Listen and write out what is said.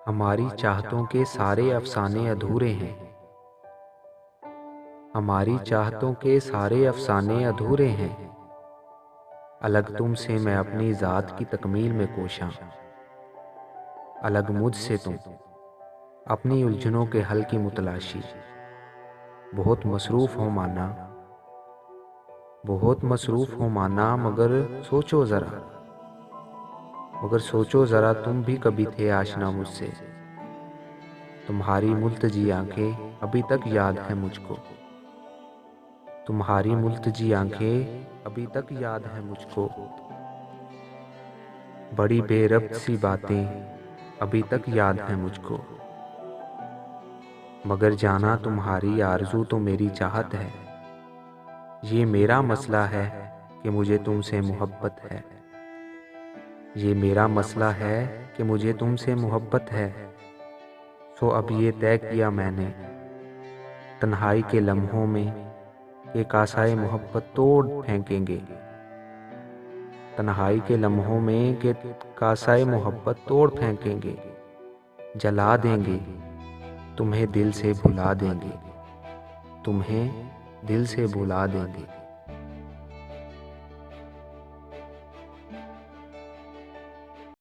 हमारी चाहतों के सारे अफसाने अधूरे हैं। हमारी चाहतों के सारे अफसाने अधूरे हैं। अलग तुमसे मैं अपनी ज़ात की तकमील में कोशां। अलग मुझसे तुम अपनी उलझनों के हल की मुतलाशी। बहुत मसरूफ़ हो माना, बहुत मसरूफ़ हो माना, मगर सोचो ज़रा तुम भी कभी थे आशना मुझसे। तुम्हारी मुल्तजी आंखें अभी तक याद है मुझको। तुम्हारी मुल्तजी आंखें अभी तक याद है मुझको। बड़ी बेरब्त सी बातें अभी तक याद है मुझको। मगर जाना तुम्हारी आरज़ू तो मेरी चाहत है। ये मेरा मसला है कि मुझे तुमसे मोहब्बत है। ये मेरा मसला है कि मुझे तुमसे मोहब्बत है। सो अब ये तय किया मैंने तन्हाई के लम्हों में कि कासाए मोहब्बत तोड़ फेंकेंगे। तन्हाई के लम्हों में कि कासाए मोहब्बत तोड़ फेंकेंगे। जला देंगे, तुम्हें दिल से भुला देंगे। तुम्हें दिल से भुला देंगे।